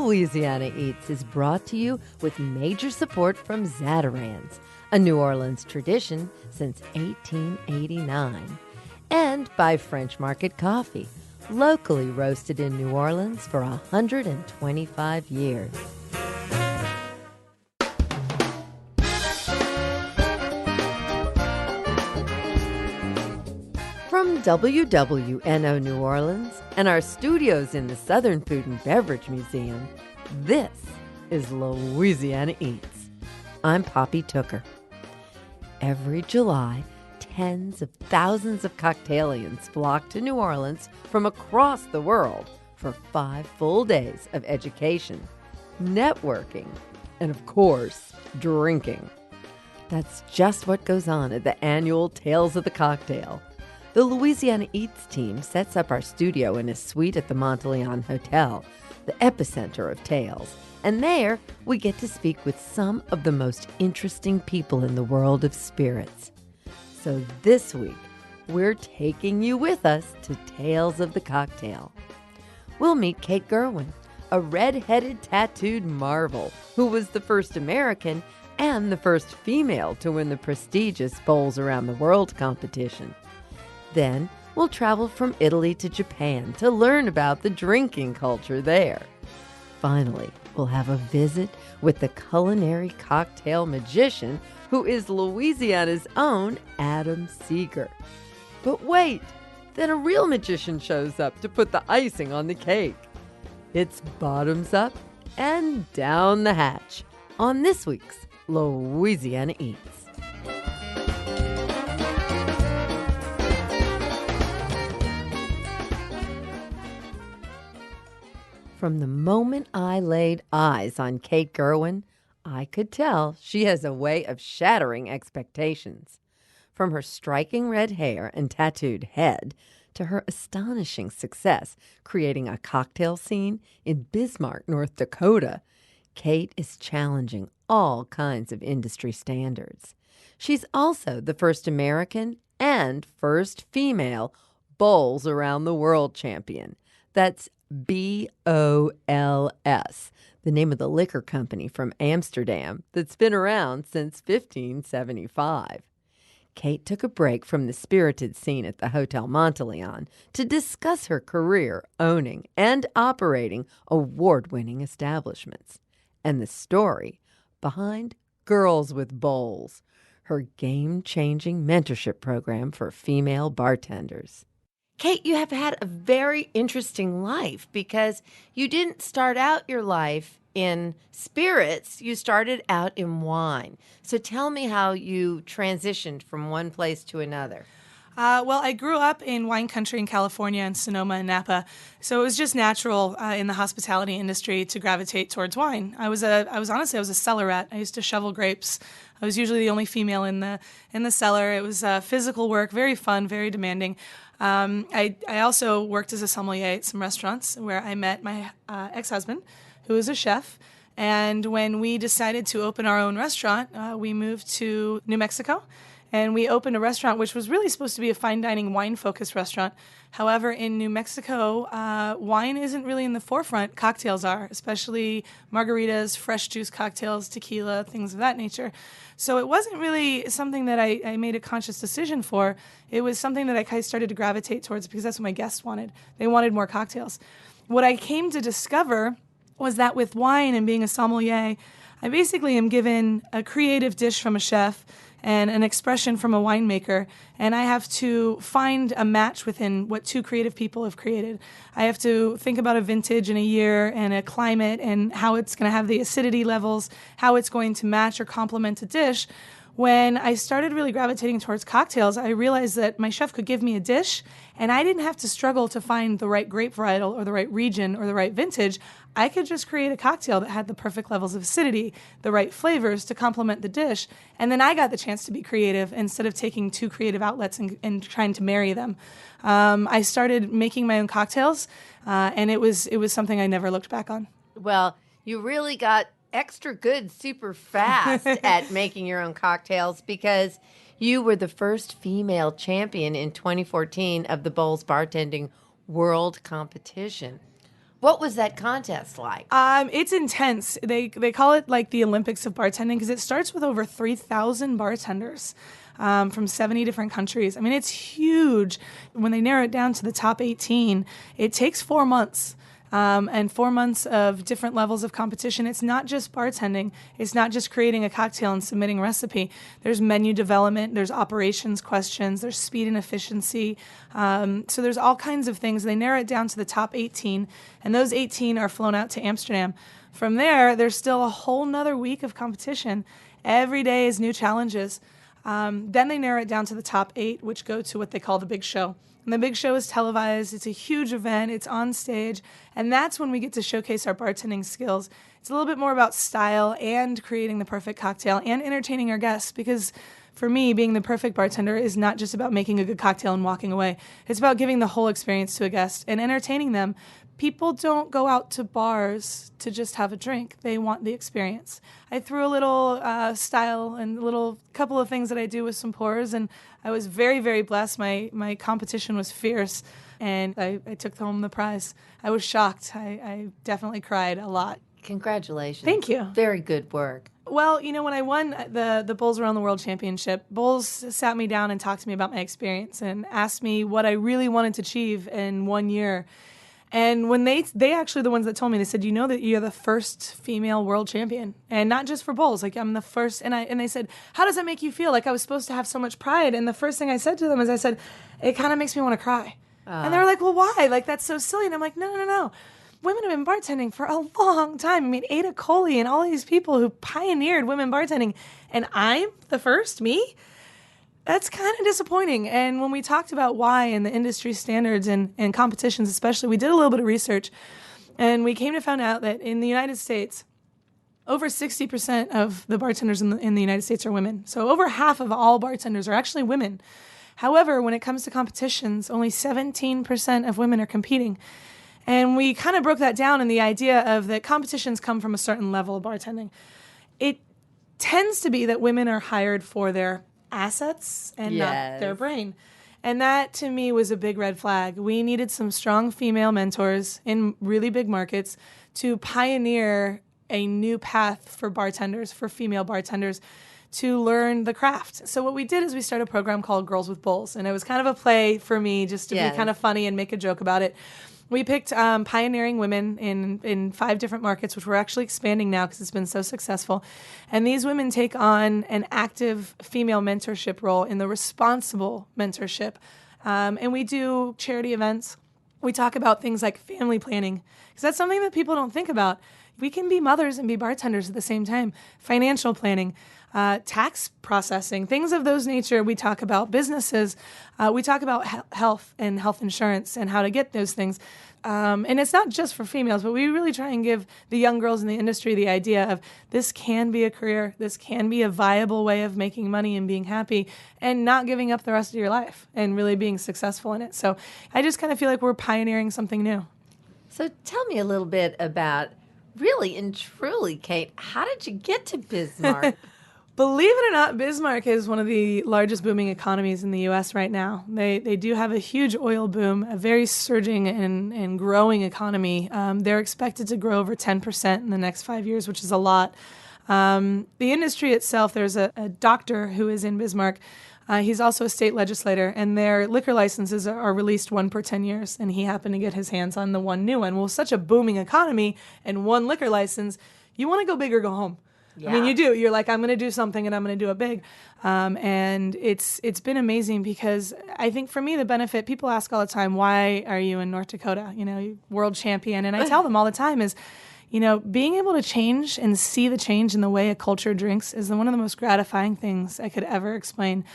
Louisiana Eats is brought to you with major support from Zatarain's, a New Orleans tradition since 1889, and by French Market Coffee, locally roasted in New Orleans for 125 years. From WWNO New Orleans and our studios in the Southern Food and Beverage Museum, this is Louisiana Eats. I'm Poppy Tooker. Every July, tens of thousands of cocktailians flock to New Orleans from across the world for 5 full days of education, networking, and of course, drinking. That's just what goes on at the annual Tales of the Cocktail. The Louisiana Eats team sets up our studio in a suite at the Monteleone Hotel, the epicenter of Tales. And there, we get to speak with some of the most interesting people in the world of spirits. So this week, we're taking you with us to Tales of the Cocktail. We'll meet Kate Gerwin, a red-headed tattooed marvel who was the first American and the first female to win the prestigious Bowls Around the World competition. Then we'll travel from Italy to Japan to learn about the drinking culture there. Finally, we'll have a visit with the culinary cocktail magician who is Louisiana's own Adam Seeger. But wait, then a real magician shows up to put the icing on the cake. It's bottoms up and down the hatch on this week's Louisiana Eats. From the moment I laid eyes on Kate Gerwin, I could tell she has a way of shattering expectations. From her striking red hair and tattooed head to her astonishing success creating a cocktail scene in Bismarck, North Dakota, Kate is challenging all kinds of industry standards. She's also the first American and first female Bowls Around the World champion. That's BOLS, the name of the liquor company from Amsterdam that's been around since 1575. Kate took a break from the spirited scene at the Hotel Monteleone to discuss her career owning and operating award-winning establishments and the story behind Girls with Bowls, her game-changing mentorship program for female bartenders. Kate, you have had a very interesting life because you didn't start out your life in spirits. You started out in wine. So tell me how you transitioned from one place to another. Well, I grew up in wine country in California and Sonoma and Napa, so it was just natural in the hospitality industry to gravitate towards wine. I was honestly a cellar rat. I used to shovel grapes. I was usually the only female in the cellar. It was physical work, very fun, very demanding. I also worked as a sommelier at some restaurants where I met my ex-husband, who was a chef. And when we decided to open our own restaurant, we moved to New Mexico. And we opened a restaurant which was really supposed to be a fine dining, wine-focused restaurant. However, in New Mexico, wine isn't really in the forefront. Cocktails are, especially margaritas, fresh juice cocktails, tequila, things of that nature. So it wasn't really something that I made a conscious decision for. It was something that I kind of started to gravitate towards because that's what my guests wanted. They wanted more cocktails. What I came to discover was that with wine and being a sommelier, I basically am given a creative dish from a chef and an expression from a winemaker, and I have to find a match within what two creative people have created. I have to think about a vintage in a year and a climate and how it's going to have the acidity levels, how it's going to match or complement a dish. When I started really gravitating towards cocktails, I realized that my chef could give me a dish, and I didn't have to struggle to find the right grape varietal or the right region or the right vintage. I could just create a cocktail that had the perfect levels of acidity, the right flavors to complement the dish, and then I got the chance to be creative instead of taking two creative outlets and trying to marry them. I started making my own cocktails, and it was something I never looked back on. Well, you really got extra good super fast at making your own cocktails because you were the first female champion in 2014 of the Bowls Bartending World Competition. What was that contest like? It's intense. They call it like the Olympics of bartending because it starts with over 3,000 bartenders from 70 different countries. I mean, it's huge. When they narrow it down to the top 18, it takes 4 months. And 4 months of different levels of competition. It's not just bartending. It's not just creating a cocktail and submitting a recipe. There's menu development. There's operations questions. There's speed and efficiency. So there's all kinds of things. They narrow it down to the top 18, and those 18 are flown out to Amsterdam. From there, there's still a whole nother week of competition. Every day is new challenges. Then they narrow it down to the top 8, which go to what they call the big show. And the big show is televised. It's a huge event. It's on stage. And that's when we get to showcase our bartending skills. It's a little bit more about style and creating the perfect cocktail and entertaining our guests, because for me, being the perfect bartender is not just about making a good cocktail and walking away. It's about giving the whole experience to a guest and entertaining them. People don't go out to bars to just have a drink. They want the experience. I threw a little style and a little couple of things that I do with some pours, and I was very, very blessed. My competition was fierce, and I took home the prize. I was shocked. I definitely cried a lot. Congratulations. Thank you. Very good work. Well, when I won the Bowls Around the World Championship, Bowls sat me down and talked to me about my experience and asked me what I really wanted to achieve in 1 year. And when they actually the ones that told me, they said, that you're the first female world champion, and not just for bowls. Like, I'm the first. And they said, how does that make you feel? Like, I was supposed to have so much pride. And the first thing I said to them is, I said, it kind of makes me want to cry. And they were like, well, why? Like, that's so silly. And I'm like, no. Women have been bartending for a long time. I mean, Ada Coley and all these people who pioneered women bartending, and I'm the first, me? That's kind of disappointing. And when we talked about why and the industry standards and competitions especially, we did a little bit of research, and we came to find out that in the United States, over 60% of the bartenders in the United States are women. So over half of all bartenders are actually women. However, when it comes to competitions, only 17% of women are competing. And we kind of broke that down in the idea of that competitions come from a certain level of bartending. It tends to be that women are hired for their assets and not their brain. And that, to me, was a big red flag. We needed some strong female mentors in really big markets to pioneer a new path for bartenders, for female bartenders, to learn the craft. So what we did is we started a program called Girls with Bowls, and it was kind of a play for me just to be kind of funny and make a joke about it. We picked pioneering women in 5 different markets, which we're actually expanding now because it's been so successful. And these women take on an active female mentorship role in the responsible mentorship. And we do charity events. We talk about things like family planning, because that's something that people don't think about. We can be mothers and be bartenders at the same time. Financial planning, tax processing, things of those nature. We talk about businesses. We talk about health and health insurance and how to get those things. And it's not just for females, but we really try and give the young girls in the industry the idea of this can be a career, this can be a viable way of making money and being happy and not giving up the rest of your life and really being successful in it. So I just kind of feel like we're pioneering something new. So tell me a little bit about, really and truly, Kate, how did you get to Bismarck? Believe it or not, Bismarck is one of the largest booming economies in the U.S. right now. They do have a huge oil boom, a very surging and growing economy. They're expected to grow over 10% in the next 5 years, which is a lot. The industry itself, there's a doctor who is in Bismarck. He's also a state legislator, and their liquor licenses are released 1 per 10 years, and he happened to get his hands on the one new one. Well, such a booming economy and one liquor license, you want to go big or go home. Yeah. I mean, you do. You're like, I'm going to do something and I'm going to do it big. And it's been amazing because I think for me, the benefit, people ask all the time, why are you in North Dakota? World champion. And I tell them all the time is, being able to change and see the change in the way a culture drinks is one of the most gratifying things I could ever explain.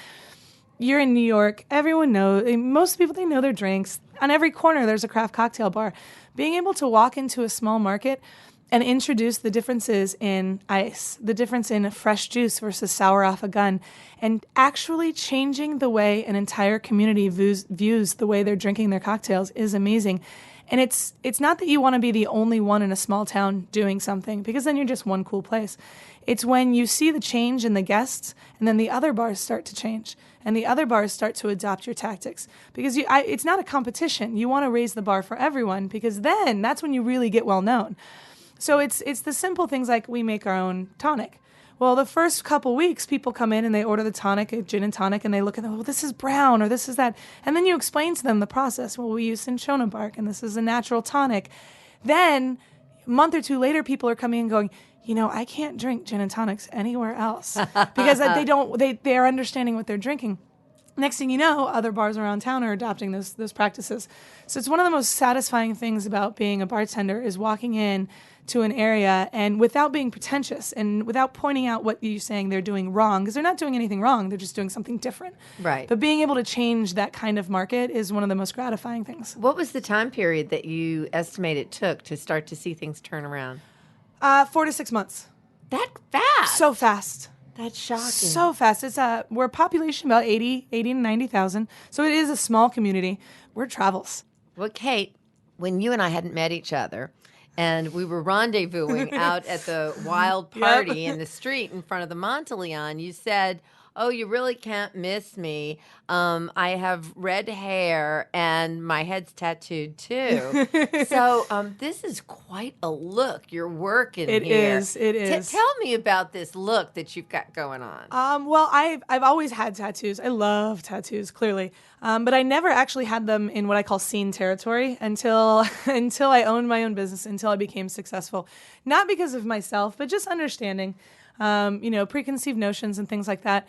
You're in New York. Everyone knows, most people, they know their drinks. On every corner, there's a craft cocktail bar. Being able to walk into a small market and introduce the differences in ice, the difference in fresh juice versus sour off a gun, and actually changing the way an entire community views the way they're drinking their cocktails is amazing. And it's not that you want to be the only one in a small town doing something, because then you're just one cool place. It's when you see the change in the guests, and then the other bars start to change, and the other bars start to adopt your tactics. Because it's not a competition. You want to raise the bar for everyone, because then that's when you really get well known. So it's the simple things like we make our own tonic. Well, the first couple weeks, people come in and they order the tonic, a gin and tonic, and they look at them, well, this is brown or this is that. And then you explain to them the process. Well, we use cinchona bark and this is a natural tonic. Then a month or two later, people are coming and going, I can't drink gin and tonics anywhere else because they're understanding what they're drinking. Next thing you know, other bars around town are adopting those practices. So it's one of the most satisfying things about being a bartender is walking in to an area and without being pretentious and without pointing out what you're saying they're doing wrong, because they're not doing anything wrong, they're just doing something different. Right. But being able to change that kind of market is one of the most gratifying things. What was the time period that you estimate it took to start to see things turn around? 4 to 6 months. That fast? So fast. That's shocking. So fast. It's we're a population about 80 to 90,000. So it is a small community. We're travels. Well, Kate, when you and I hadn't met each other, and we were rendezvousing out at the wild party in the street in front of the Monteleone, you said, oh, you really can't miss me. I have red hair and my head's tattooed too. So this is quite a look you're working here. It is. Tell me about this look that you've got going on. Well, I've always had tattoos. I love tattoos, clearly. But I never actually had them in what I call scene territory until I owned my own business, until I became successful. Not because of myself, but just understanding, preconceived notions and things like that.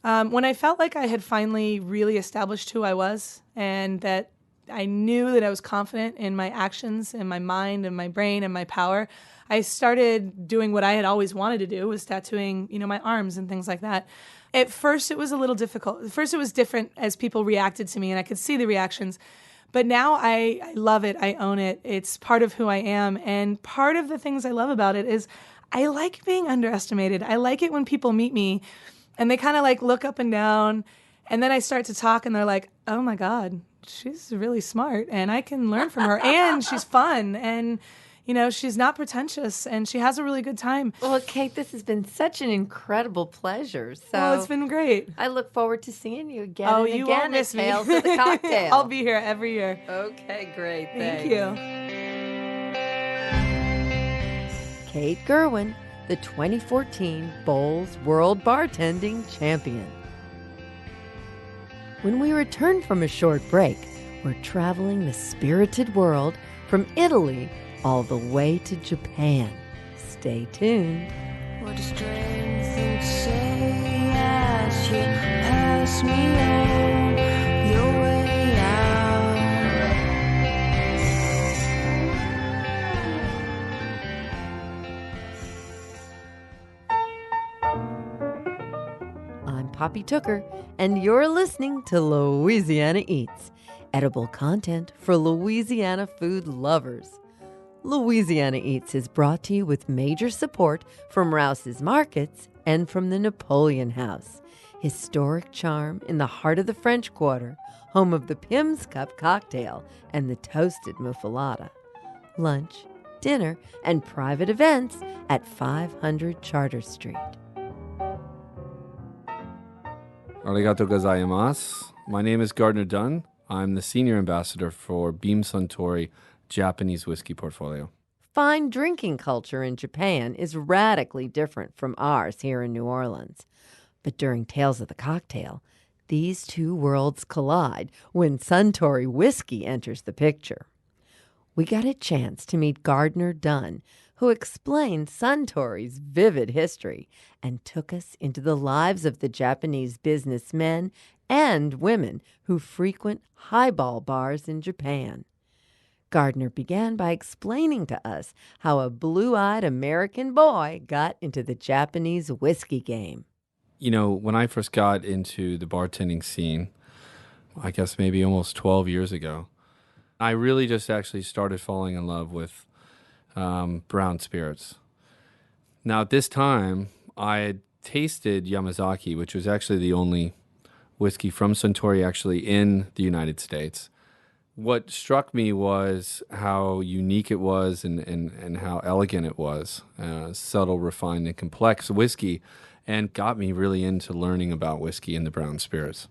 When I felt like I had finally really established who I was and that I knew that I was confident in my actions and my mind and my brain and my power, I started doing what I had always wanted to do, was tattooing, my arms and things like that. At first, it was a little difficult. At first, it was different as people reacted to me, and I could see the reactions. But now I love it. I own it. It's part of who I am. And part of the things I love about it is I like being underestimated. I like it when people meet me and they kind of like look up and down. And then I start to talk and they're like, oh my God, she's really smart and I can learn from her. And she's fun. And she's not pretentious, and she has a really good time. Well, Kate, this has been such an incredible pleasure. So it's been great. I look forward to seeing you again and again won't miss at Tales of the Cocktail. I'll be here every year. Okay, great. Thank you. Kate Gerwin, the 2014 Bowls World Bartending Champion. When we return from a short break, we're traveling the spirited world from Italy all the way to Japan. Stay tuned. What a strange thing to say as you pass me on your way out. I'm Poppy Tooker, and you're listening to Louisiana Eats, edible content for Louisiana food lovers. Louisiana Eats is brought to you with major support from Rouse's Markets and from the Napoleon House, historic charm in the heart of the French Quarter, home of the Pimm's Cup cocktail and the toasted muffalata. Lunch, dinner, and private events at 500 Charter Street. Arigato gozaimasu. My name is Gardner Dunn. I'm the Senior Ambassador for Beam Suntory Japanese whiskey portfolio. Fine drinking culture in Japan is radically different from ours here in New Orleans. But during Tales of the Cocktail, these two worlds collide when Suntory whiskey enters the picture. We got a chance to meet Gardner Dunn, who explained Suntory's vivid history and took us into the lives of the Japanese businessmen and women who frequent highball bars in Japan. Gardner began by explaining to us how a blue-eyed American boy got into the Japanese whiskey game. When I first got into the bartending scene, I guess maybe almost 12 years ago, I really just actually started falling in love with brown spirits. Now, at this time, I had tasted Yamazaki, which was actually the only whiskey from Suntory actually in the United States. what struck me was how unique it was and how elegant it was, subtle, refined, and complex whiskey, and got me really into learning about whiskey and the brown spirits.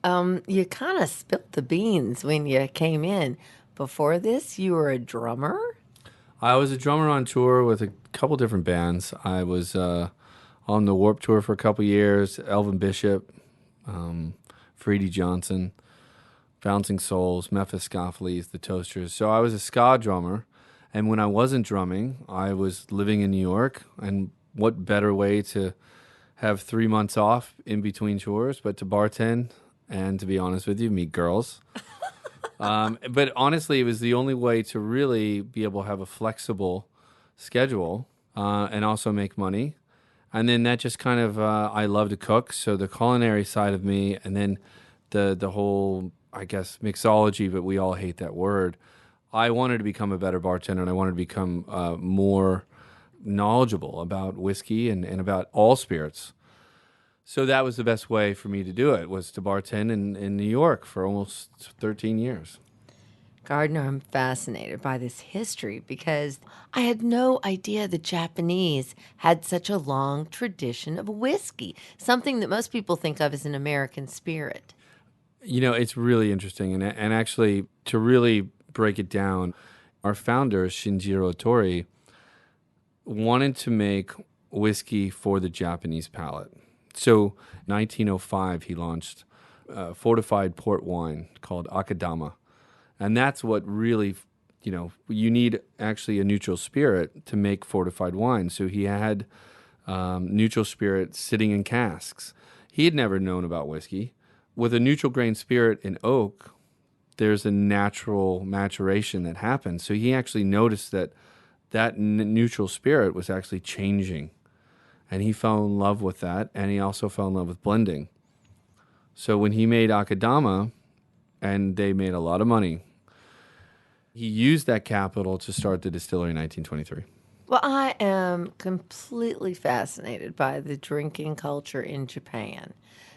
You kind of spilt the beans when you came in. Before this, you were a drummer? I was a drummer on tour with a couple different bands. I was on the Warped Tour for a couple years, Elvin Bishop, Freddie Johnson, Bouncing Souls, Mephistopheles, the Toasters. So I was a ska drummer, and when I wasn't drumming, I was living in New York, and what better way to have 3 months off in between tours but to bartend and, to be honest with you, meet girls. But honestly, it was the only way to really be able to have a flexible schedule and also make money. And then that just kind of, I love to cook, so the culinary side of me, and then the whole, I guess, mixology, but we all hate that word. I wanted to become a better bartender, and I wanted to become more knowledgeable about whiskey and about all spirits. So that was the best way for me to do it, was to bartend in New York for almost 13 years. Gardner, I'm fascinated by this history because I had no idea the Japanese had such a long tradition of whiskey, something that most people think of as an American spirit. You know, it's really interesting. And actually, to really break it down, our founder, Shinjiro Tori, wanted to make whiskey for the Japanese palate. So 1905, he launched a fortified port wine called Akadama. And that's what really, you need actually a neutral spirit to make fortified wine. So he had neutral spirit sitting in casks. He had never known about whiskey. With a neutral grain spirit in oak, there's a natural maturation that happens. So he actually noticed that neutral spirit was actually changing. And he fell in love with that, and he also fell in love with blending. So when he made Akadama, and they made a lot of money, he used that capital to start the distillery in 1923. Well, I am completely fascinated by the drinking culture in Japan.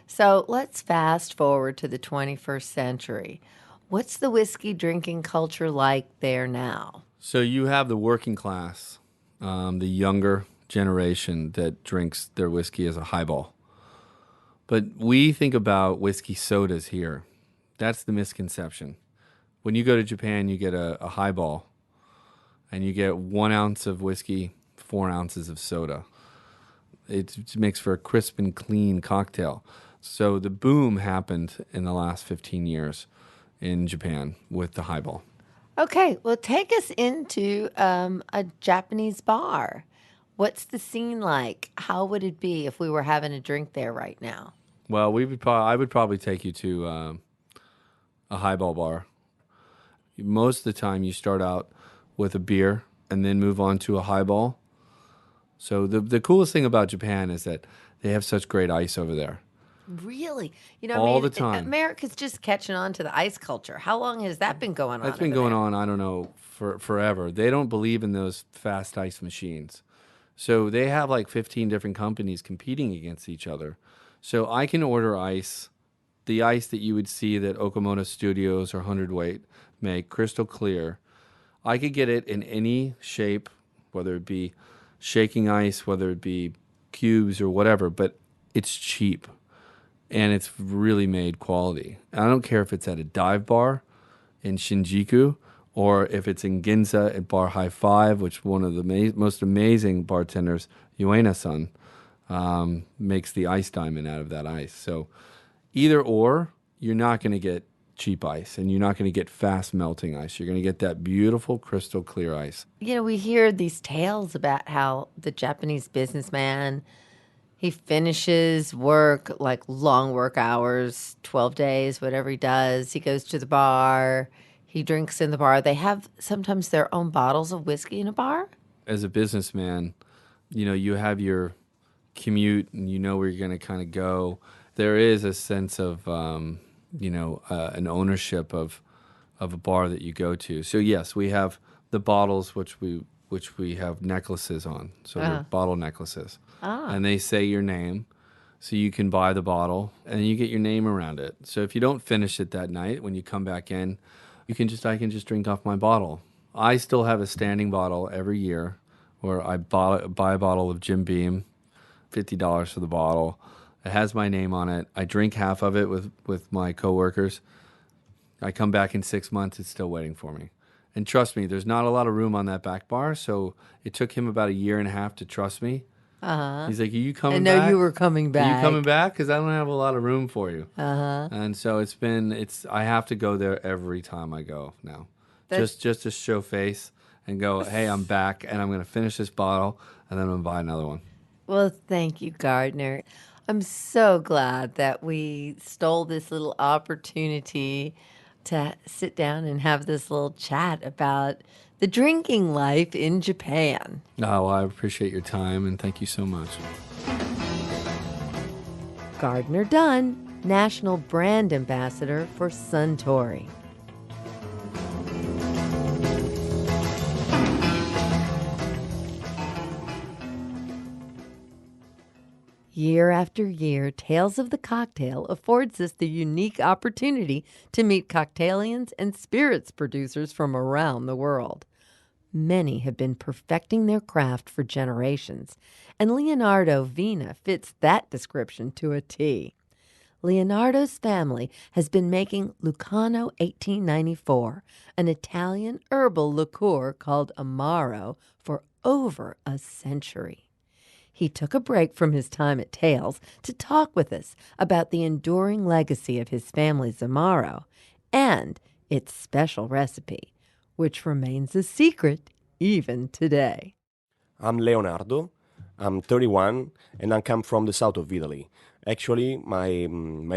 So let's fast forward to the 21st century. What's the whiskey drinking culture like there now? So you have the working class, the younger generation that drinks their whiskey as a highball. But we think about whiskey sodas here. That's the misconception. When you go to Japan, you get a highball, and you get 1 ounce of whiskey, 4 ounces of soda. It makes for a crisp and clean cocktail. So the boom happened in the last 15 years in Japan with the highball. Okay, well, take us into a Japanese bar. What's the scene like? How would it be if we were having a drink there right now? Well, I would probably take you to a highball bar. Most of the time, you start out with a beer and then move on to a highball. So the coolest thing about Japan is that they have such great ice over there. Really? All the time. America's just catching on to the ice culture. How long has that been going on? That's been going on, I don't know, for forever. They don't believe in those fast ice machines. So they have like 15 different companies competing against each other. So I can order ice, the ice that you would see that Okamoto Studios or Hundredweight make, crystal clear. I could get it in any shape, whether it be shaking ice, whether it be cubes or whatever, but it's cheap and it's really made quality. I don't care if it's at a dive bar in Shinjuku or if it's in Ginza at Bar High Five, which one of the most amazing bartenders, Uena-san, makes the ice diamond out of that ice. So either or, you're not going to get cheap ice, and you're not going to get fast melting ice. You're going to get that beautiful crystal clear ice. We hear these tales about how the Japanese businessman, he finishes work, like long work hours, 12 days, whatever he does. He goes to the bar. He drinks in the bar. They have sometimes their own bottles of whiskey in a bar. As a businessman, you have your commute and you know where you're going to kind of go. There is a sense of, an ownership of a bar that you go to. So yes, we have the bottles which we have necklaces on. So they're bottle necklaces. And they say your name. So you can buy the bottle and you get your name around it. So if you don't finish it that night, when you come back in, I can just drink off my bottle. I still have a standing bottle every year where I buy a bottle of Jim Beam, $50 for the bottle. It has my name on it. I drink half of it with my coworkers. I come back in 6 months, it's still waiting for me. And trust me, there's not a lot of room on that back bar, so it took him about a year and a half to trust me. Uh-huh. He's like, are you coming I back? know you were coming Are back. you coming back? Because I don't have a lot of room for you. Uh-huh. And so I have to go there every time I go now. Just to show face and go, hey, I'm back, and I'm going to finish this bottle, and then I'm going to buy another one. Well, thank you, Gardner. I'm so glad that we stole this little opportunity to sit down and have this little chat about the drinking life in Japan. Oh, well, I appreciate your time, and thank you so much. Gardner Dunn, National Brand Ambassador for Suntory. Year after year, Tales of the Cocktail affords us the unique opportunity to meet cocktailians and spirits producers from around the world. Many have been perfecting their craft for generations, and Leonardo Vina fits that description to a T. Leonardo's family has been making Lucano 1894, an Italian herbal liqueur called Amaro, for over a century. He took a break from his time at Tales to talk with us about the enduring legacy of his family's Amaro and its special recipe, which remains a secret even today. I'm Leonardo. I'm 31 and I come from the south of Italy. Actually, my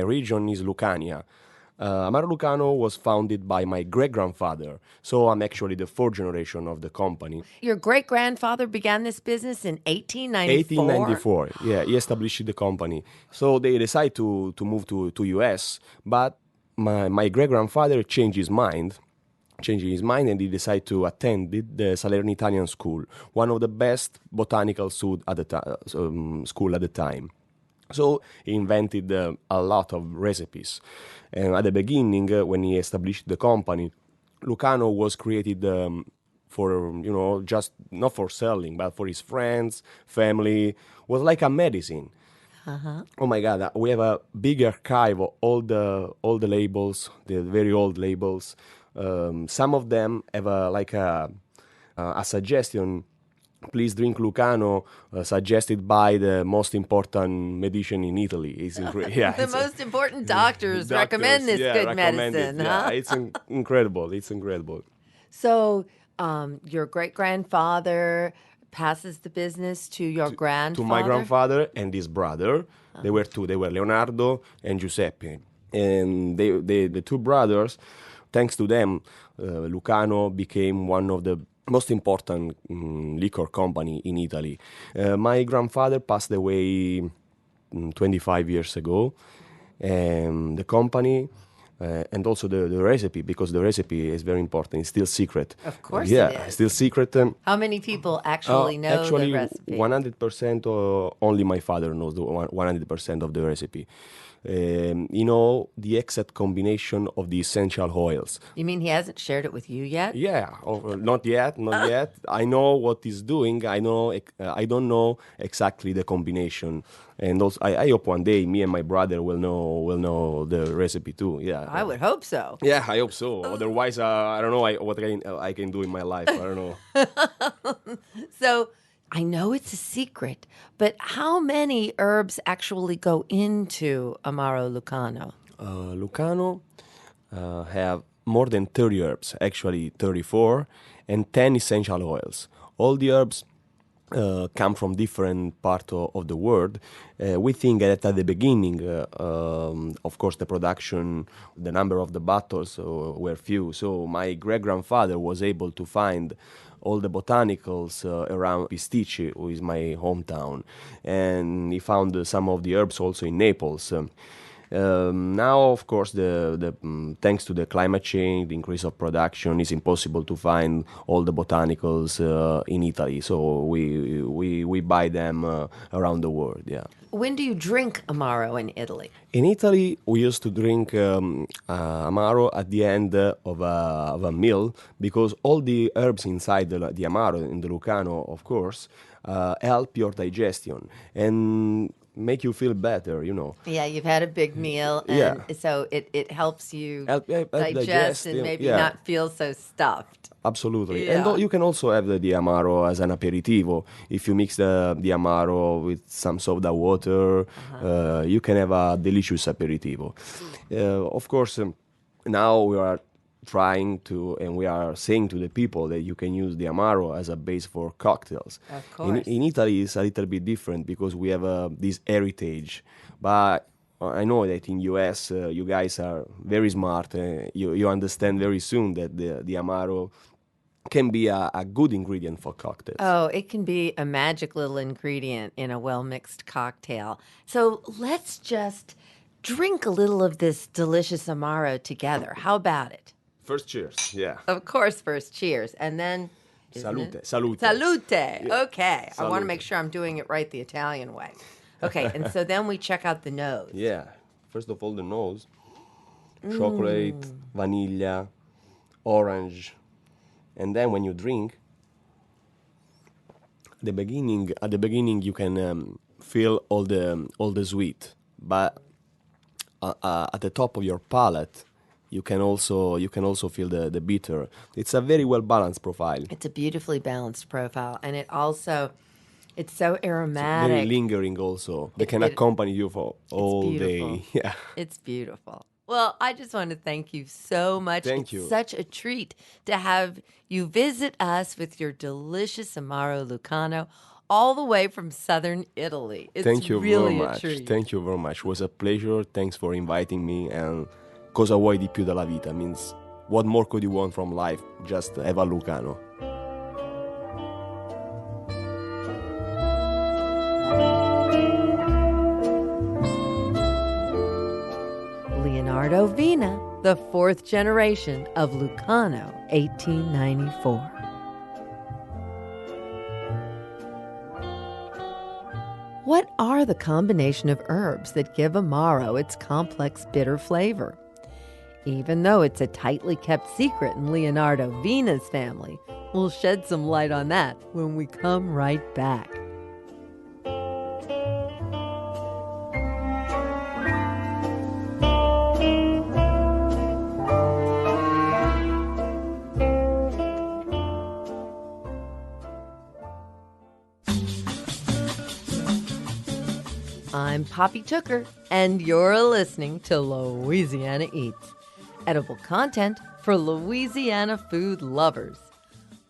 region is Lucania. Amaro Lucano was founded by my great-grandfather, so I'm actually the fourth generation of the company. Your great-grandfather began this business in 1894? 1894, yeah, he established the company. So they decided to move to US, but my great-grandfather changed his mind and he decided to attend the Salernitanian School, one of the best botanical school at the time. So he invented a lot of recipes. And at the beginning, when he established the company, Lucano was created for, just not for selling, but for his friends, family. Was like a medicine. Uh-huh. Oh my God, we have a big archive of all the labels, the very old labels. Some of them have a suggestion. Please drink Lucano, suggested by the most important medicine in Italy. It's The most important doctors recommend this good medicine. Yeah, Huh? it's incredible. It's incredible. So your great-grandfather passes the business to your grandfather? To my grandfather and his brother. They were two. They were Leonardo and Giuseppe. And the two brothers, thanks to them, Lucano became one of the most important liquor company in Italy. My grandfather passed away 25 years ago. And the company and also the recipe, because the recipe is very important. It's still secret. Of course yeah, it is. Still secret. How many people actually know actually, the recipe? 100%, only my father knows the 100% of the recipe. The exact combination of the essential oils. You mean he hasn't shared it with you yet? Yeah, not yet. I know what he's doing. I don't know exactly the combination, and also I hope one day me and my brother will know the recipe too. Yeah, I would hope so. Yeah, I hope so. Otherwise, I don't know what I can do in my life. I don't know. So I know it's a secret, but how many herbs actually go into Amaro Lucano? Lucano have more than 30 herbs, actually 34, and 10 essential oils. All the herbs come from different parts of the world. We think that at the beginning, of course, the production, the number of the bottles were few. So my great-grandfather was able to find all the botanicals around Pisticci, who is my hometown. And he found some of the herbs also in Naples. Now, of course, thanks to the climate change, the increase of production, it's impossible to find all the botanicals in Italy. So we buy them around the world. Yeah. When do you drink Amaro in Italy? In Italy, we used to drink Amaro at the end of a meal because all the herbs inside the Amaro, in the Lucano, of course, help your digestion and make you feel better, Yeah, you've had a big meal, and Yeah. so it helps you Help digest and maybe yeah. not feel so stuffed. Absolutely. Yeah. And you can also have the Amaro as an aperitivo. If you mix the Amaro with some soda water, you can have a delicious aperitivo. Of course, now we are trying to, and we are saying to the people that you can use the Amaro as a base for cocktails. Of course. In Italy, it's a little bit different because we have this heritage. But I know that in US, you guys are very smart. You understand very soon that the Amaro can be a good ingredient for cocktails. Oh, it can be a magic little ingredient in a well-mixed cocktail. So let's just drink a little of this delicious Amaro together. How about it? First, cheers. Yeah. Of course, first cheers, and then isn't Salute. it? Salute. Salute. Okay. I want to Salute. make sure I'm doing it right the Italian way. Okay, and so then we check out the nose. Yeah. First of all, the nose. Chocolate, vanilla, orange. And then when you drink, at the beginning you can feel all the sweet, but at the top of your palate, you can also feel the bitter. It's a very well balanced profile. It's a beautifully balanced profile, and it's so aromatic. Very lingering also. They can it- accompany you for all beautiful. day. Yeah. It's beautiful. Well, I just want to thank you so much. Thank it's you. Such a treat to have you visit us with your delicious Amaro Lucano all the way from southern Italy. It's Thank you really very a much. treat. Thank you very much. It was a pleasure. Thanks for inviting me. And cosa vuoi di più dalla vita? Means, what more could you want from life? Just have a Lucano. Leonardo Vina, the fourth generation of Lucano, 1894. What are the combination of herbs that give Amaro its complex bitter flavor? Even though it's a tightly kept secret in Leonardo Vina's family, we'll shed some light on that when we come right back. I'm Poppy Tooker, and you're listening to Louisiana Eats, edible content for Louisiana food lovers.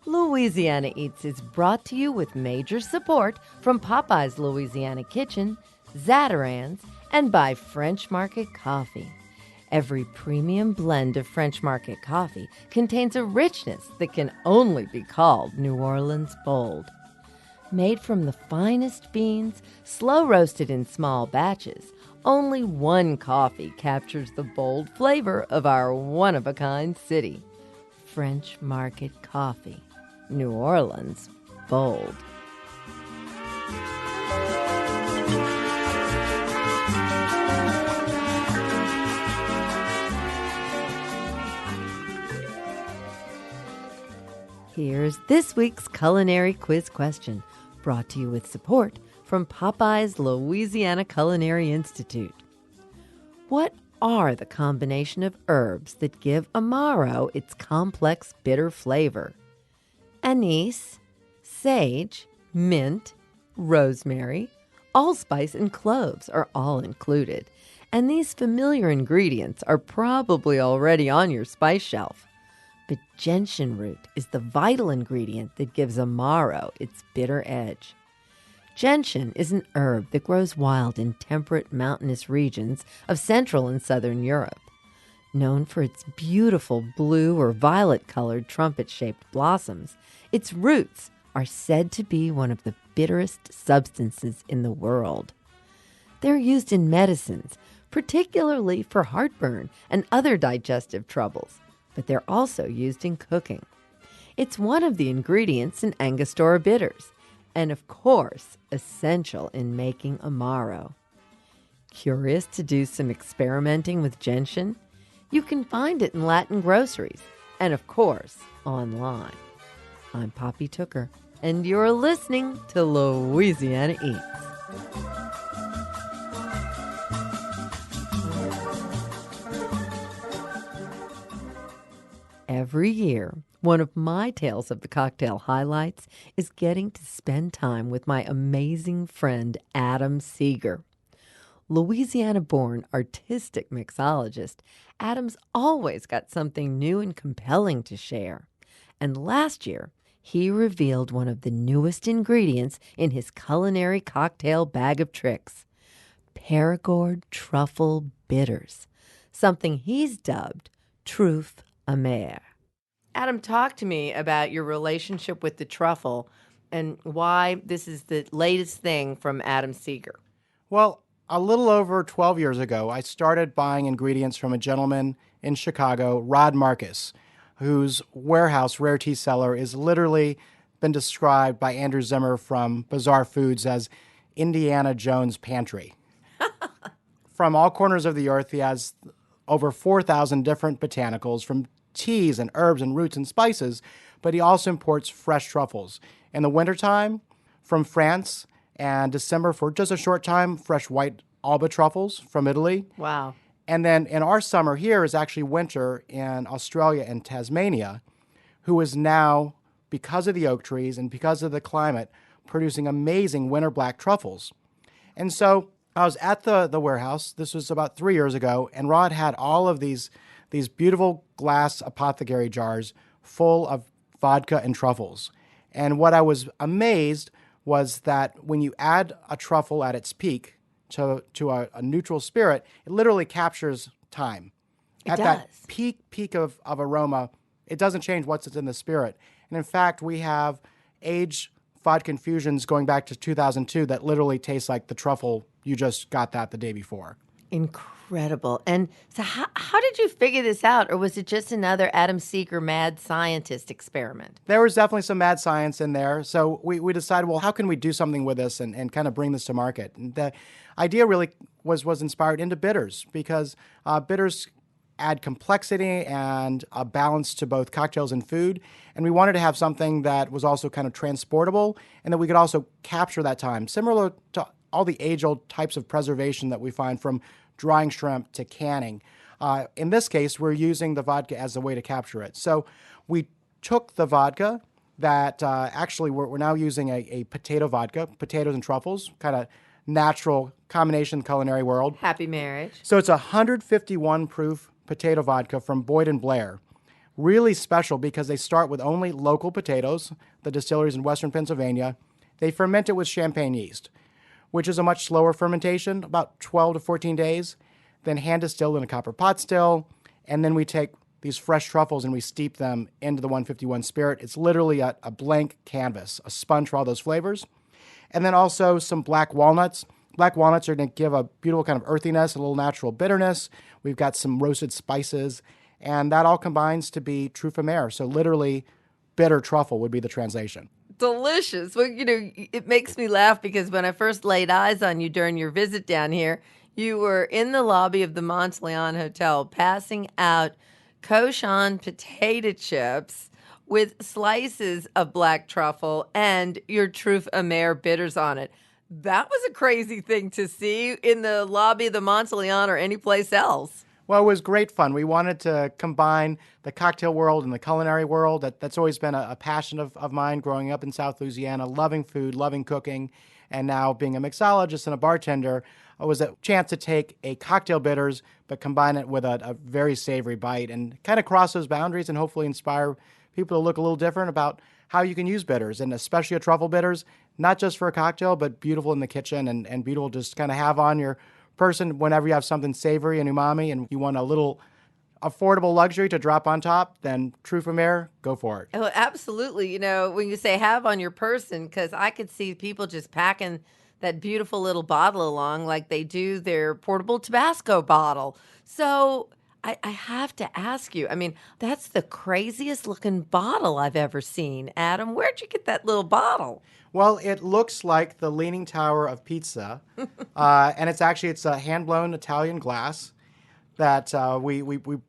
Louisiana Eats is brought to you with major support from Popeye's Louisiana Kitchen, Zatarain's, and by French Market Coffee. Every premium blend of French Market coffee contains a richness that can only be called New Orleans Bold. Made from the finest beans, slow roasted in small batches, only one coffee captures the bold flavor of our one-of-a-kind city. French Market Coffee. New Orleans Bold. Here's this week's culinary quiz question, brought to you with support from Popeye's Louisiana Culinary Institute. What are the combination of herbs that give Amaro its complex bitter flavor? Anise, sage, mint, rosemary, allspice, and cloves are all included, and these familiar ingredients are probably already on your spice shelf. But gentian root is the vital ingredient that gives Amaro its bitter edge. Gentian is an herb that grows wild in temperate mountainous regions of Central and Southern Europe. Known for its beautiful blue or violet-colored trumpet-shaped blossoms, its roots are said to be one of the bitterest substances in the world. They're used in medicines, particularly for heartburn and other digestive troubles, but they're also used in cooking. It's one of the ingredients in Angostura bitters, and of course, essential in making Amaro. Curious to do some experimenting with gentian? You can find it in Latin groceries, and of course, online. I'm Poppy Tooker, and you're listening to Louisiana Eats. Every year, one of my Tales of the Cocktail highlights is getting to spend time with my amazing friend Adam Seeger. Louisiana-born artistic mixologist, Adam's always got something new and compelling to share. And last year, he revealed one of the newest ingredients in his culinary cocktail bag of tricks, Perigord Truffle Bitters, something he's dubbed Truffe Amère. Adam, talk to me about your relationship with the truffle and why this is the latest thing from Adam Seeger. Well, a little over 12 years ago, I started buying ingredients from a gentleman in Chicago, Rod Marcus, whose warehouse, rare tea cellar, is literally been described by Andrew Zimmer from Bizarre Foods as Indiana Jones Pantry. From all corners of the earth, he has over 4,000 different botanicals from teas and herbs and roots and spices, but he also imports fresh truffles. In the wintertime, from France, and December for just a short time, fresh white Alba truffles from Italy. Wow. And then in our summer here is actually winter in Australia and Tasmania, who is now, because of the oak trees and because of the climate, producing amazing winter black truffles. And so I was at the warehouse, this was about 3 years ago, and Rod had all of these beautiful glass apothecary jars full of vodka and truffles. And what I was amazed was that when you add a truffle at its peak to a neutral spirit, it literally captures time. At that peak of aroma, it doesn't change what's in the spirit. And in fact, we have aged vodka infusions going back to 2002 that literally taste like the truffle you just got that the day before. Incredible. And so how did you figure this out? Or was it just another Adam Seeger mad scientist experiment? There was definitely some mad science in there. So we decided, well, how can we do something with this and kind of bring this to market? And the idea really was inspired into bitters because bitters add complexity and a balance to both cocktails and food. And we wanted to have something that was also kind of transportable and that we could also capture that time, similar to all the age-old types of preservation that we find from drying shrimp to canning. In this case, we're using the vodka as a way to capture it. So we took the vodka that actually we're now using a potato vodka, potatoes and truffles, kind of natural combination in the culinary world. Happy marriage. So it's a 151 proof potato vodka from Boyd and Blair. Really special because they start with only local potatoes, the distilleries in Western Pennsylvania. They ferment it with champagne yeast, which is a much slower fermentation, about 12 to 14 days, then hand distilled in a copper pot still, and then we take these fresh truffles and we steep them into the 151 spirit. It's literally a blank canvas, a sponge for all those flavors. And then also some black walnuts. Black walnuts are going to give a beautiful kind of earthiness, a little natural bitterness. We've got some roasted spices, and that all combines to be Truffe Amère. So literally, bitter truffle would be the translation. Delicious. Well, it makes me laugh because when I first laid eyes on you during your visit down here, you were in the lobby of the Monteleone Hotel passing out Cochon potato chips with slices of black truffle and your Truffe Amère bitters on it. That was a crazy thing to see in the lobby of the Monteleone or any place else. Well, it was great fun. We wanted to combine the cocktail world and the culinary world. That's always been a passion of mine growing up in South Louisiana, loving food, loving cooking, and now being a mixologist and a bartender. It was a chance to take a cocktail bitters, but combine it with a very savory bite and kind of cross those boundaries and hopefully inspire people to look a little different about how you can use bitters, and especially a truffle bitters, not just for a cocktail, but beautiful in the kitchen and beautiful just kind of have on your person whenever you have something savory and umami and you want a little affordable luxury to drop on top, then Truffe Amère, go for it. Oh, absolutely. When you say have on your person, because I could see people just packing that beautiful little bottle along like they do their portable Tabasco bottle. So I have to ask you, I mean, that's the craziest looking bottle I've ever seen. Adam, where'd you get that little bottle? Well, it looks like the Leaning Tower of Pizza, and it's a hand-blown Italian glass that we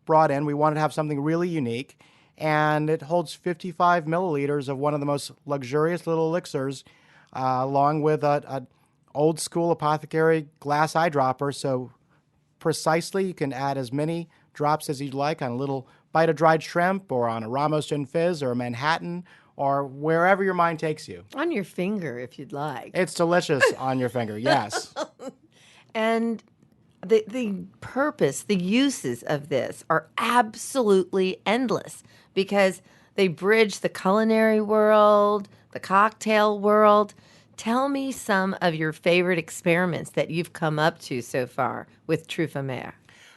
brought in. We wanted to have something really unique, and it holds 55 milliliters of one of the most luxurious little elixirs, along with a old school apothecary glass eyedropper. So precisely, you can add as many drops as you'd like on a little bite of dried shrimp, or on a Ramos Gin Fizz, or a Manhattan, or wherever your mind takes you. On your finger, if you'd like. It's delicious on your finger, yes. And the purpose, the uses of this are absolutely endless because they bridge the culinary world, the cocktail world. Tell me some of your favorite experiments that you've come up to so far with Truffe Mer.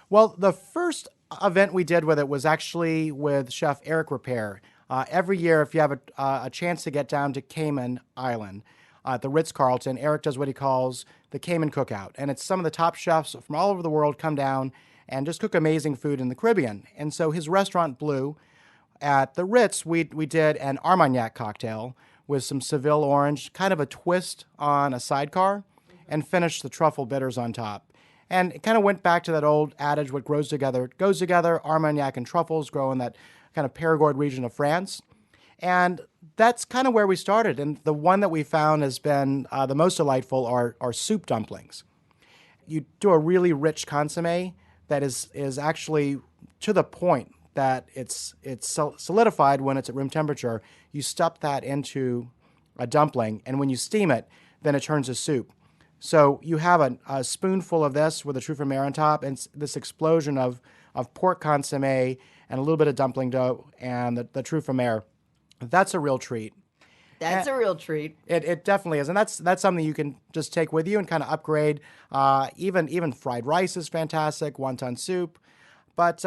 Well, the first event we did with it was actually with Chef Eric Ripert. Every year, if you have a chance to get down to Cayman Island, at the Ritz-Carlton, Eric does what he calls the Cayman Cookout. And it's some of the top chefs from all over the world come down and just cook amazing food in the Caribbean. And so his restaurant Blue, at the Ritz, we did an Armagnac cocktail with some Seville orange, kind of a twist on a sidecar, and finished the truffle bitters on top. And it kind of went back to that old adage, what grows together goes together. Armagnac and truffles grow in that kind of Périgord region of France. And that's kind of where we started. And the one that we found has been the most delightful are soup dumplings. You do a really rich consommé that is actually to the point that it's solidified when it's at room temperature. You stuff that into a dumpling, and when you steam it, then it turns to soup. So you have a spoonful of this with a Truffe Mer on top, and this explosion of pork consommé and a little bit of dumpling dough and the Truffe Mer. That's a real treat. That's a real treat. It definitely is, and that's something you can just take with you and kind of upgrade. Even fried rice is fantastic, wonton soup. But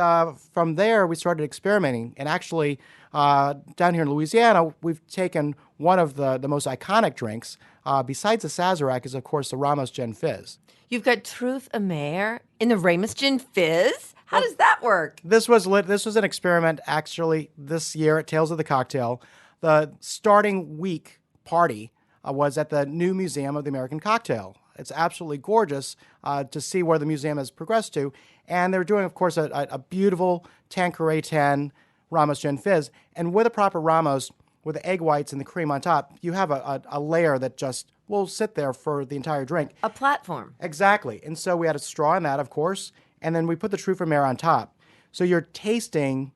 from there, we started experimenting, and actually, down here in Louisiana, we've taken one of the most iconic drinks, besides the Sazerac, is of course the Ramos Gin Fizz. You've got Truffe Mer in the Ramos Gin Fizz? How does that work? This was an experiment actually this year at Tales of the Cocktail. The starting week party was at the new Museum of the American Cocktail. It's absolutely gorgeous to see where the museum has progressed to. And they're doing, of course, a beautiful Tanqueray 10 Ramos Gin Fizz. And with a proper Ramos, with the egg whites and the cream on top, you have a layer that just will sit there for the entire drink. A platform. Exactly. And so we had a straw in that, of course, and then we put the Truffe Mer on top. So you're tasting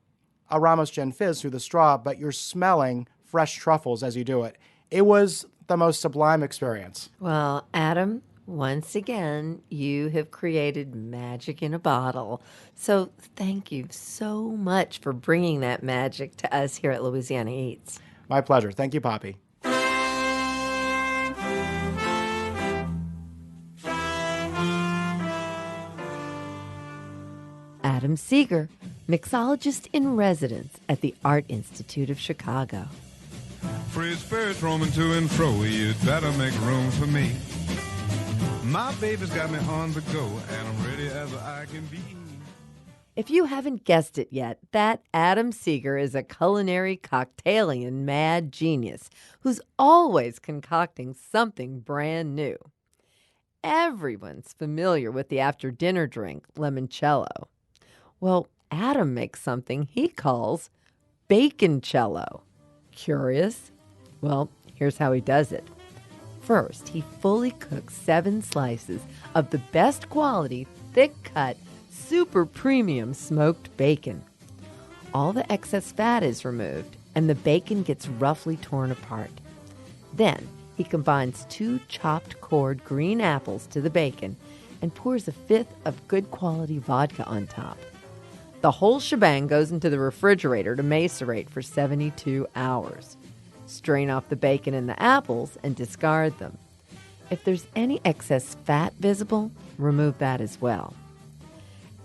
a Ramos Gin Fizz through the straw, but you're smelling fresh truffles as you do it. It was the most sublime experience. Well, Adam, once again, you have created magic in a bottle. So thank you so much for bringing that magic to us here at Louisiana Eats. My pleasure. Thank you, Poppy. Adam Seeger, mixologist in residence at the Art Institute of Chicago. Free spirits roaming to and fro, you'd better make room for me. My baby's got me on the go, and I'm ready as I can be. If you haven't guessed it yet, that Adam Seeger is a culinary cocktailian mad genius who's always concocting something brand new. Everyone's familiar with the after-dinner drink, limoncello. Well, Adam makes something he calls baconcello. Curious? Well, here's how he does it. First, he fully cooks 7 slices of the best quality, thick-cut, super premium smoked bacon. All the excess fat is removed, and the bacon gets roughly torn apart. Then, he combines 2 chopped cored green apples to the bacon and pours a 1/5 of good quality vodka on top. The whole shebang goes into the refrigerator to macerate for 72 hours. Strain off the bacon and the apples and discard them. If there's any excess fat visible, remove that as well.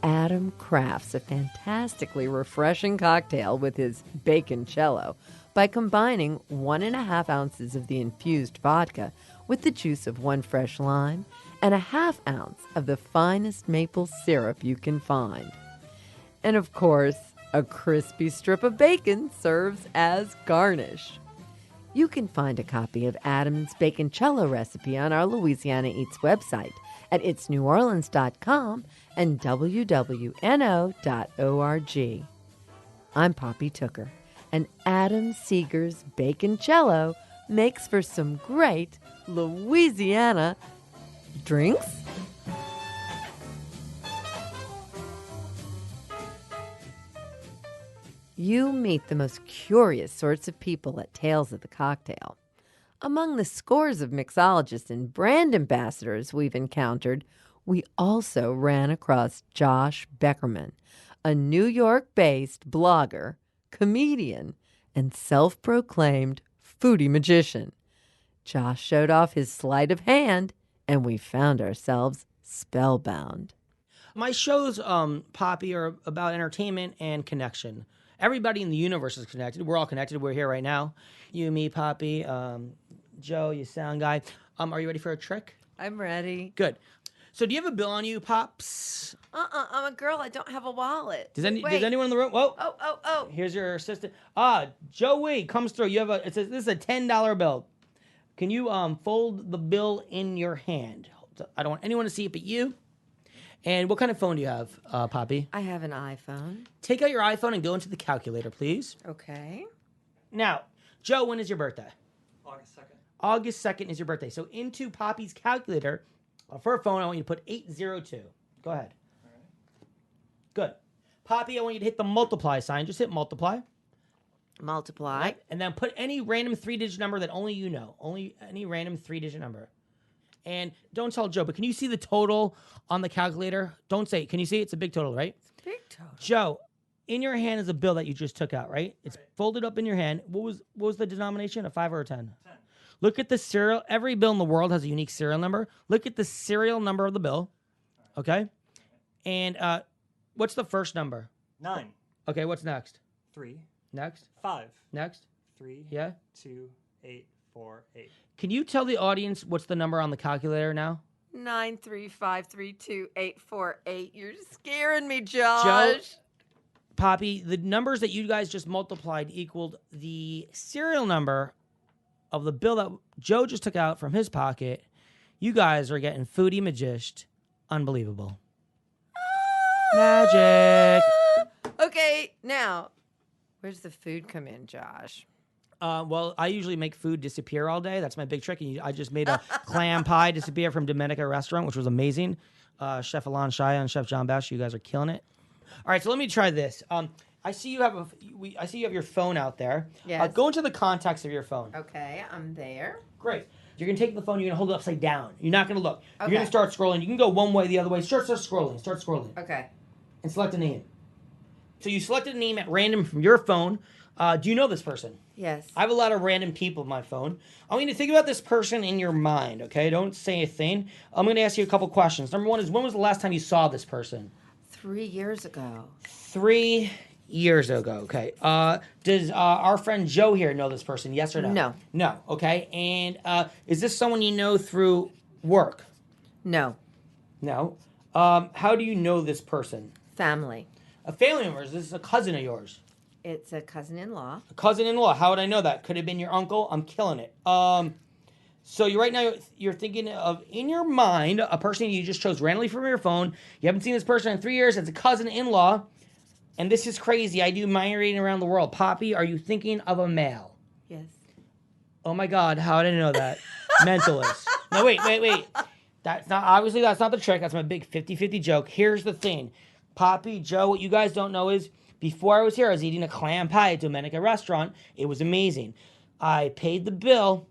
Adam crafts a fantastically refreshing cocktail with his baconcello by combining 1.5 ounces of the infused vodka with the juice of 1 fresh lime and a ½ ounce of the finest maple syrup you can find. And of course, a crispy strip of bacon serves as garnish. You can find a copy of Adam's Baconcello recipe on our Louisiana Eats website at itsneworleans.com and wwno.org. I'm Poppy Tooker, and Adam Seeger's Baconcello makes for some great Louisiana drinks. You meet the most curious sorts of people at Tales of the Cocktail. Among the scores of mixologists and brand ambassadors we've encountered, we also ran across Josh Beckerman, a New York-based blogger, comedian, and self-proclaimed foodie magician. Josh showed off his sleight of hand, and we found ourselves spellbound. My shows, Poppy, are about entertainment and connection. Everybody in the universe is connected. We're all connected. We're here right now. You, me, Poppy, Joe, you sound guy. Are you ready for a trick? I'm ready. Good. So do you have a bill on you, Pops? I'm a girl. I don't have a wallet. Does anyone in the room? Whoa. Oh. Here's your assistant. Joey comes through. This is a $10 bill. Can you fold the bill in your hand? I don't want anyone to see it but you. And what kind of phone do you have, Poppy? I have an iPhone. Take out your iPhone and go into the calculator, please. Okay. Now, Joe, when is your birthday? August 2nd. August 2nd is your birthday. So into Poppy's calculator, for a phone, I want you to put 802. Go ahead. All right. Good. Poppy, I want you to hit the multiply sign. Just hit multiply. Multiply. Right? And then put any random 3-digit number that only you know. Only any random 3-digit number. And don't tell Joe, but can you see the total on the calculator? Don't say it. Can you see it? It's a big total, right? Big total. Joe, in your hand is a bill that you just took out, right? It's folded up in your hand. What was the denomination? A 5 or a 10? 10. Look at the serial. Every bill in the world has a unique serial number. Look at the serial number of the bill. Okay? And what's the first number? 9. Okay, what's next? 3. Next? 5. Next? 3. Yeah? 2. 8. 4. 8. Can you tell the audience what's the number on the calculator now? 935328848. You're scaring me, Josh. Joe, Poppy, the numbers that you guys just multiplied equaled the serial number of the bill that Joe just took out from his pocket. You guys are getting foodie magician. Unbelievable. Magic. Okay, now, where's the food come in, Josh? Well, I usually make food disappear all day. That's my big trick. And I just made a clam pie disappear from Domenica Restaurant, which was amazing. Chef Alon Shaya and Chef John Bash, you guys are killing it. All right, so let me try this. I see you have your phone out there. Yes. Go into the contacts of your phone. Okay, I'm there. Great. You're going to take the phone, you're going to hold it upside down. You're not going to look. Okay. You're going to start scrolling. You can go one way, the other way. Start scrolling. Start scrolling. Okay. And select a name. So you selected a name at random from your phone. Do you know this person? Yes. I have a lot of random people on my phone. I want you to think about this person in your mind, okay? Don't say a thing. I'm going to ask you a couple questions. Number one is, when was the last time you saw this person? 3 years ago. 3 years ago, okay. Does our friend Joe here know this person, yes or no? No. No, okay. And is this someone you know through work? No. No. How do you know this person? Family. A family member. Is this a cousin of yours? It's a cousin-in-law. A cousin-in-law. How would I know that? Could have been your uncle. I'm killing it. So right now you're thinking of, in your mind, a person you just chose randomly from your phone. You haven't seen this person in 3 years. It's a cousin-in-law. And this is crazy. I do migrating around the world. Poppy, are you thinking of a male? Yes. Oh my God, how did I know that? Mentalist. No, wait. That's not the trick. That's my big 50-50 joke. Here's the thing. Poppy, Joe, what you guys don't know is, before I was here, I was eating a clam pie at Domenica Restaurant. It was amazing. I paid the bill,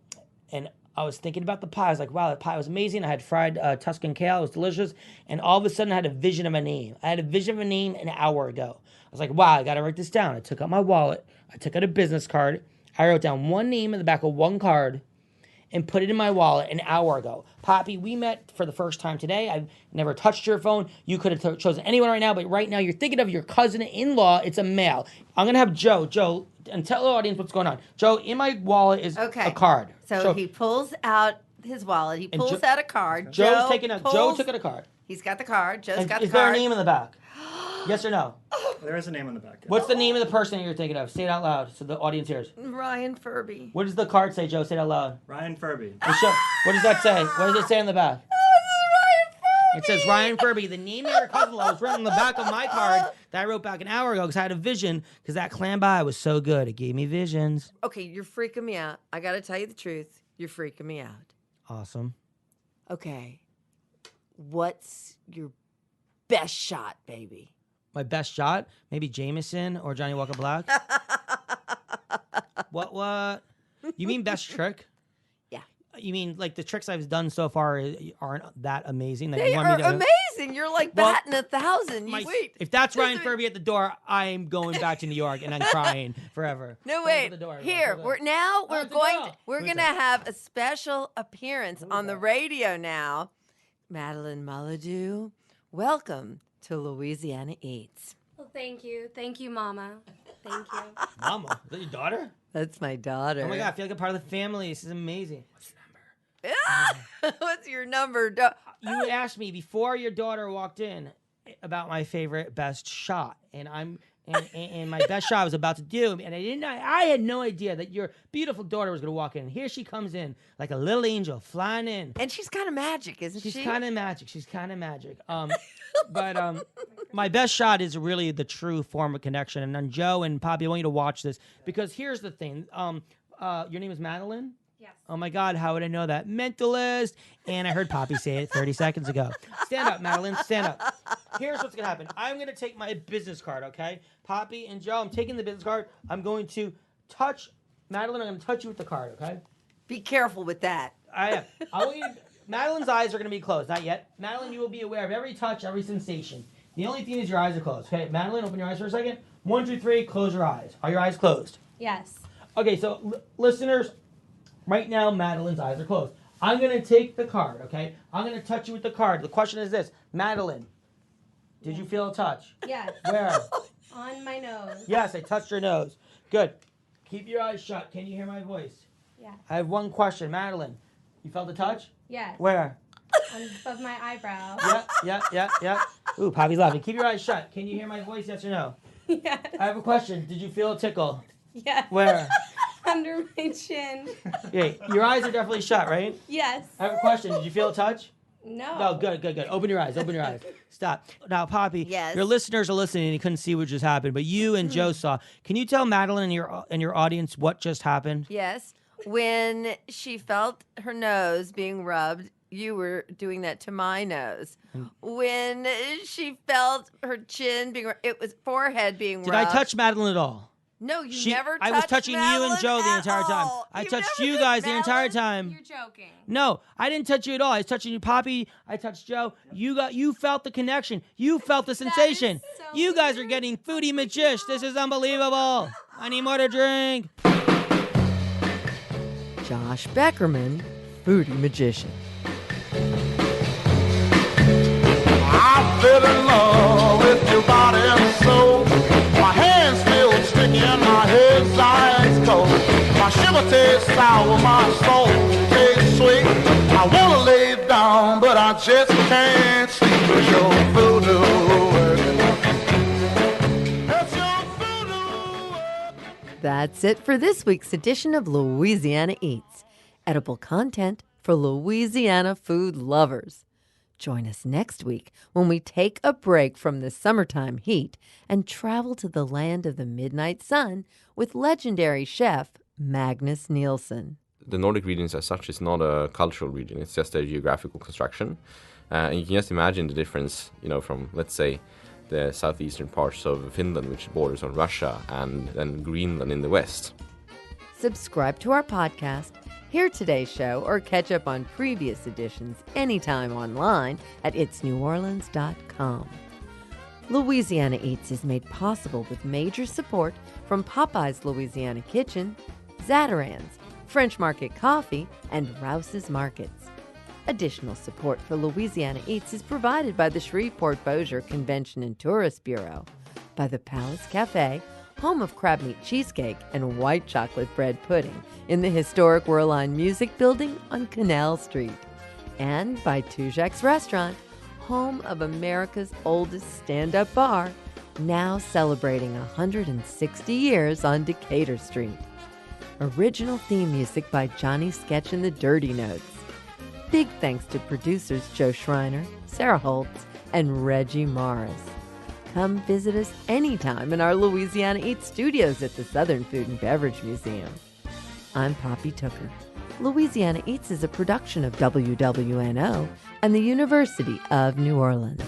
and I was thinking about the pie. I was like, wow, that pie was amazing. I had fried Tuscan kale. It was delicious. And all of a sudden, I had a vision of a name. I had a vision of a name an hour ago. I was like, wow, I got to write this down. I took out my wallet. I took out a business card. I wrote down one name in the back of one card and put it in my wallet an hour ago. Poppy, we met for the first time today. I've never touched your phone. You could have chosen anyone right now, but right now you're thinking of your cousin-in-law. It's a male. I'm going to have Joe, and tell the audience what's going on. Joe, in my wallet is a card. So he pulls out his wallet. He And pulls out a card. Joe's taking out. Joe pulls- took out a card. He's got the card. Joe's And got the is there a card. name in the back? Yes or no? There is a name on the back. What's the name of the person that you're thinking of? Say it out loud so the audience hears. Ryan Furby. What does the card say, Joe? Say it out loud. Ryan Furby. What does that say? What does it say on the back? It says Ryan Furby. The name of your cousin was written on the back of my card that I wrote back an hour ago because I had a vision because that clam pie was so good. It gave me visions. Okay, you're freaking me out. I got to tell you the truth. You're freaking me out. Awesome. Okay. What's your best shot, baby? My best shot? Maybe Jameson or Johnny Walker Black? What? You mean best trick? Yeah. You mean like the tricks I've done so far aren't that amazing? That They you want are me to, amazing. You're like Well, batting 1,000. You My- wait. If that's Ryan Furby at the door, I'm going back to New York and I'm crying forever. No, Go wait. to the door. Here, Go. we're it's a girl. we're Who's going to that? have a special appearance on the radio now. Madeline Mullidew, welcome to Louisiana Eats. Well, thank you. Thank you, Mama. Thank you. Mama, is that your daughter? That's my daughter. Oh my God, I feel like a part of the family. This is amazing. What's your number? You asked me before your daughter walked in about my favorite best shot, and and my best shot I was about to do, and I had no idea that your beautiful daughter was gonna walk in. Here she comes in like a little angel flying in. And she's kind of magic, isn't she? She's kind of magic. She's kind of magic. But my best shot is really the true form of connection. And then Joe and Poppy, I want you to watch this because here's the thing. Your name is Madeline? Yes. Oh my God, how would I know that? Mentalist. And I heard Poppy say it 30 seconds ago. Stand up, Madeline. Stand up. Here's what's going to happen. I'm going to take my business card, okay? Poppy and Joe, I'm taking the business card. I'm going to touch Madeline. I'm going to touch you with the card, okay? Be careful with that. I am. I want you to, Madeline's eyes are going to be closed. Not yet. Madeline, you will be aware of every touch, every sensation. The only thing is your eyes are closed. Okay, Madeline, open your eyes for a second. 1, 2, 3, close your eyes. Are your eyes closed? Yes. Okay, so listeners, right now Madeline's eyes are closed. I'm going to take the card, okay? I'm going to touch you with the card. The question is this. Madeline, did you feel a touch? Yes. Where? On my nose. Yes, I touched your nose. Good. Keep your eyes shut. Can you hear my voice? Yeah. I have one question. Madeline, you felt a touch? Yes. Where? On above my eyebrow. Yeah. Ooh, Poppy's laughing. Keep your eyes shut. Can you hear my voice, yes or no? Yes. I have a question. Did you feel a tickle? Yes. Where? Under my chin. Yeah, your eyes are definitely shut, right? Yes. I have a question. Did you feel a touch? No. No, good. Open your eyes. Stop. Now, Poppy, Yes. your listeners are listening and you couldn't see what just happened, but you and Joe saw. Can you tell Madeline and your audience what just happened? Yes. When she felt her nose being rubbed, you were doing that to my nose. When she felt her chin being, it was forehead being Did rubbed. I touch Madeline at all? No, you never touched I was touching you and Madeline Joe the at entire time. all. I You touched never you did, guys the entire Madeline. time. You're joking. No, I didn't touch you at all. I was touching you, Poppy. I touched Joe. You felt the connection. You felt the sensation. so You guys are getting foodie magish. This is unbelievable. I need more to drink. Josh Beckerman, foodie magician. I fell in love with your body and soul. My hands feel sticky and my head's ice cold. My shiver tastes sour, my soul tastes sweet. I wanna lay down, but I just can't sleep. It's your voodoo working. It's your voodoo working. That's it for this week's edition of Louisiana Eats. Edible content for Louisiana food lovers. Join us next week when we take a break from the summertime heat and travel to the land of the midnight sun with legendary chef Magnus Nielsen. The Nordic regions as such is not a cultural region, it's just a geographical construction. And you can just imagine the difference, from, let's say, the southeastern parts of Finland, which borders on Russia, and then Greenland in the west. Subscribe to our podcast, hear today's show, or catch up on previous editions anytime online at itsneworleans.com. Louisiana Eats is made possible with major support from Popeye's Louisiana Kitchen, Zatarain's, French Market Coffee, and Rouse's Markets. Additional support for Louisiana Eats is provided by the Shreveport Bossier Convention and Tourist Bureau, by the Palace Cafe, home of crab meat cheesecake and white chocolate bread pudding in the historic Werline Music Building on Canal Street. And by Tujak's Restaurant, home of America's oldest stand-up bar, now celebrating 160 years on Decatur Street. Original theme music by Johnny Sketch and the Dirty Notes. Big thanks to producers Joe Schreiner, Sarah Holtz, and Reggie Morris. Come visit us anytime in our Louisiana Eats studios at the Southern Food and Beverage Museum. I'm Poppy Tooker. Louisiana Eats is a production of WWNO and the University of New Orleans.